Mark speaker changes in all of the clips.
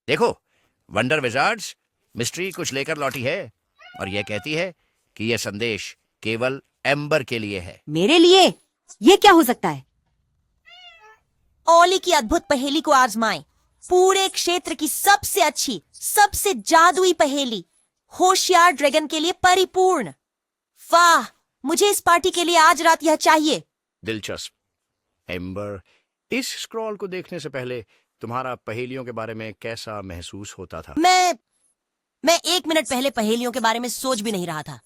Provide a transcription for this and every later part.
Speaker 1: देखो, wonder Wizards mystery कुछ लेकर लौटी है और यह कहती है कि यह संदेश केवल एम्बर के लिए है।
Speaker 2: मेरे लिए ये क्या हो सकता है?
Speaker 3: ओली की अद्भुत पहेली को आजमाएं। पूरे क्षेत्र की सबसे अच्छी, सबसे जादुई पहेली, होशियार ड्रैगन के लिए परिपूर्ण। वाह, मुझे इस पार्टी के लिए आज रात यह चाहिए।
Speaker 1: दिलचस्प। एम्बर, इस स्क्रॉल को देखने से पहले तुम्हारा पहेलियों के बारे में कैसा महसूस होता था?
Speaker 3: मैं 1 मिनट पहले पहेलियों के बारे में सोच भी नहीं रहा था,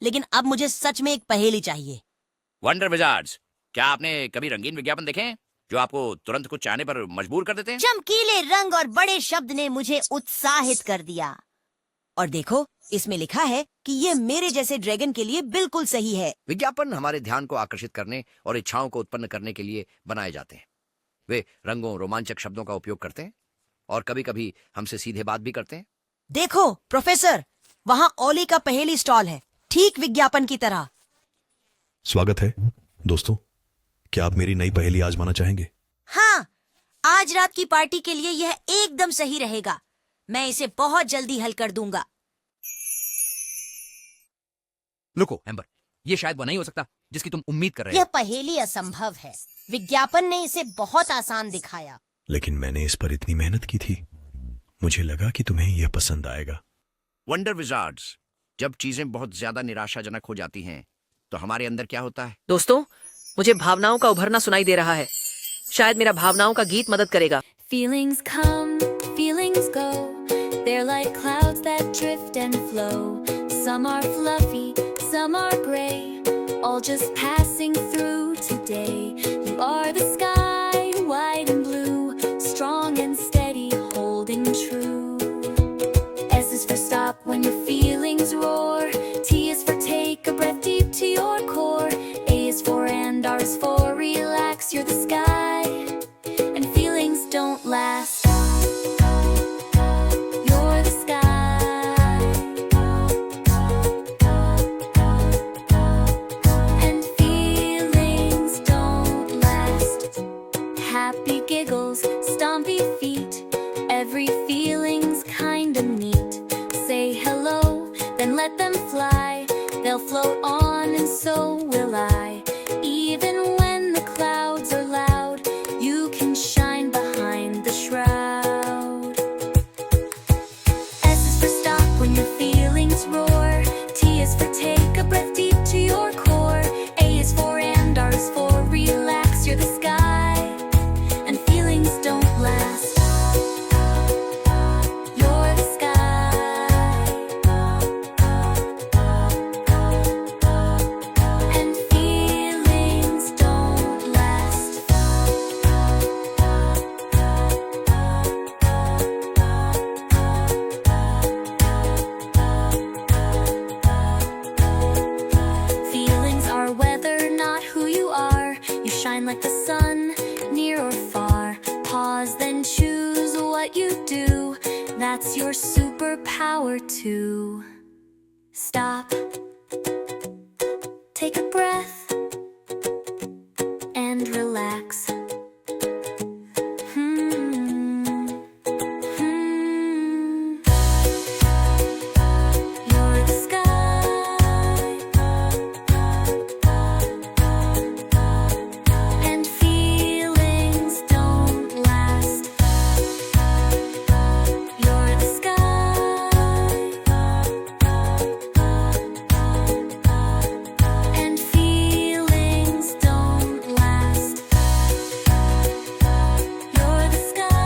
Speaker 3: लेकिन अब मुझे सच में एक पहेली चाहिए।
Speaker 1: वंडर विजार्ड्स, क्या आपने कभी रंगीन विज्ञापन देखे हैं जो आपको तुरंत कुछ चाहने पर मजबूर कर देते हैं?
Speaker 3: चमकीले रंग और बड़े शब्द ने मुझे उत्साहित कर दिया। और देखो, इसमें लिखा है कि ये मेरे जैसे ड्रैगन के लिए बिल्कुल सही है।
Speaker 1: विज्ञापन हमारे ध्यान को आकर्षित करने और इच्छाओं को उत्पन्न करने के लिए बनाए जाते हैं। वे रंगों, रोमांचक शब्दों का उपयोग करते हैं और कभी-कभी हमसे सीधे बात भी करते हैं।
Speaker 3: देखो प्रोफेसर, वहाँ ओली का पहेली स्टॉल है, ठीक विज्ञापन की तरह।
Speaker 4: स्वागत है दोस्तों, क्या आप मेरी नई पहेली आजमाना चाहेंगे?
Speaker 3: हाँ, आज रात की पार्टी के लिए यह एकदम सही रहेगा। मैं इसे बहुत जल्दी हल कर दूंगा।
Speaker 5: रुको एम्बर, ये शायद वो नहीं हो सकता जिसकी तुम उम्मीद कर रहे
Speaker 3: यह
Speaker 5: हो।
Speaker 3: पहेली असंभव है। विज्ञापन ने इसे बहुत आसान दिखाया।
Speaker 4: लेकिन मैंने इस पर इतनी मेहनत की थी, मुझे लगा कि तुम्हें यह पसंद आएगा।
Speaker 1: वंडर विजार्ड्स, जब चीजें बहुत ज्यादा निराशाजनक हो जाती हैं तो हमारे अंदर क्या होता है?
Speaker 6: दोस्तों, मुझे भावनाओं का उभरना सुनाई दे रहा है। शायद मेरा भावनाओं का गीत मदद करेगा।
Speaker 7: Feelings come, feelings go. They're like clouds that drift and flow. Some are fluffy, some are gray. All just passing through today. You are the sky, white and blue. Strong and steady, holding true. S is for stop when your feelings roar. T is for take a breath deep to your core. A is for and, R is for relax. You're the sky, and feelings don't last. You're the sky, and feelings don't last. Happy giggles, stompy feet, every feeling's kinda neat. Say hello, then let them fly. They'll float on and so will I. Even when the clouds are loud, you can shine behind the shroud. S is for stop when your feelings roar. T is for take a breath deep to your core. A is for and, R is for relax. You're the sky, and feelings don't last. You're the sky, and feelings don't last. Feelings are weather, not who you are. You shine like the sun, near or far. Pause, then choose what you do. That's your superpower too. Stop, take a breath, and relax. You're the sky, and feelings don't last. You're the sky, and feelings don't last. You're the sky,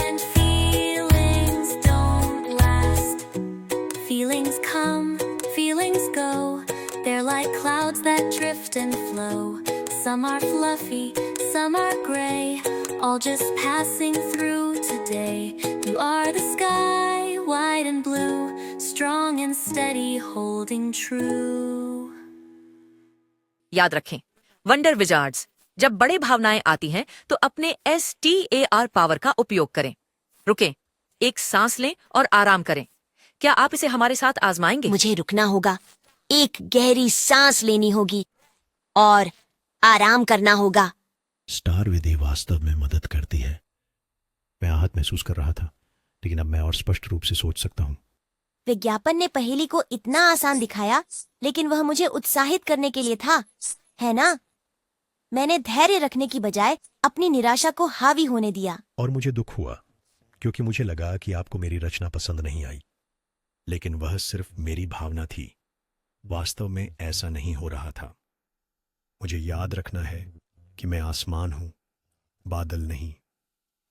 Speaker 7: and feelings don't last. Feelings come, feelings go. They're like clouds that drift and flow. Some are fluffy, some are gray. All just passing through today. You are the sky, white and blue. Strong and steady, holding true.
Speaker 6: याद रखें, wonder Wizards, जब बड़े भावनाएं आती हैं तो अपने STAR power का उपयोग करें। रुकें, एक सांस लें और आराम करें। क्या आप इसे हमारे साथ आजमाएंगे?
Speaker 3: मुझे रुकना होगा, एक गहरी सांस लेनी होगी और आराम करना होगा।
Speaker 4: स्टार विधि वास्तव में मदद करती है। मैं आहत महसूस कर रहा था, लेकिन अब मैं और स्पष्ट रूप से सोच सकता हूं।
Speaker 3: विज्ञापन ने पहेली को इतना आसान दिखाया, लेकिन वह मुझे उत्साहित करने के लिए था, है ना? मैंने धैर्य रखने की बजाय अपनी निराशा को हावी होने दिया।
Speaker 4: और मुझे दुख हुआ, क्योंकि मुझे लगा कि आपको मेरी रचना पसंद नहीं आई। लेकिन वह सिर्फ मेरी भावना थी, वास्तव में ऐसा नहीं हो रहा था। मुझे याद रखना है कि मैं आसमान हूं, बादल नहीं।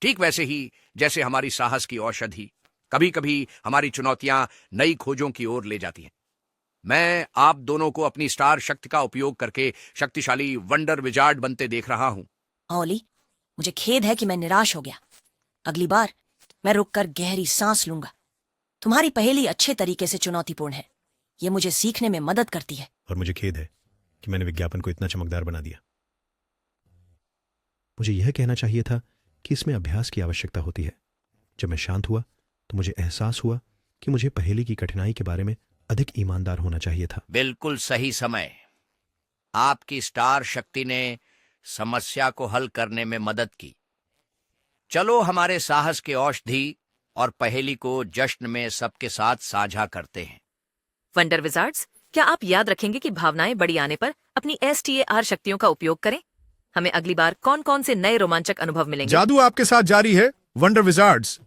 Speaker 1: ठीक वैसे ही जैसे हमारी साहस की औषधि कभी कभी हमारी चुनौतियां नई खोजों की ओर ले जाती हैं। मैं आप दोनों को अपनी स्टार शक्ति का उपयोग करके शक्तिशाली वंडर विजार्ड बनते देख रहा हूं।
Speaker 3: ओली, मुझे खेद है कि मैं निराश हो गया। अगली बार मैं रुककर गहरी सांस लूंगा। तुम्हारी पहेली अच्छे तरीके से चुनौतीपूर्ण है। ये मुझे सीखने में मदद करती है।
Speaker 4: और मुझे खेद है कि मैंने विज्ञापन को इतना चमकदार बना दिया। मुझे यह कहना चाहिए था कि इसमें अभ्यास की आवश्यकता होती है। जब मैं शांत हुआ तो मुझे एहसास हुआ कि मुझे पहेली की कठिनाई के बारे में अधिक ईमानदार होना चाहिए था।
Speaker 1: बिल्कुल सही समय। आपकी स्टार शक्ति ने समस्या को हल करने में मदद की। चलो हमारे साहस के औषधि और पहेली को जश्न में सबके साथ साझा करते हैं।
Speaker 6: वंडर विजार्ड्स, क्या आप याद रखेंगे कि भावनाएं बड़ी आने पर अपनी STAR शक्तियों का उपयोग करें? हमें अगली बार कौन कौन से नए रोमांचक अनुभव मिलेंगे?
Speaker 8: जादू आपके साथ जारी है वंडर विजार्ड्स।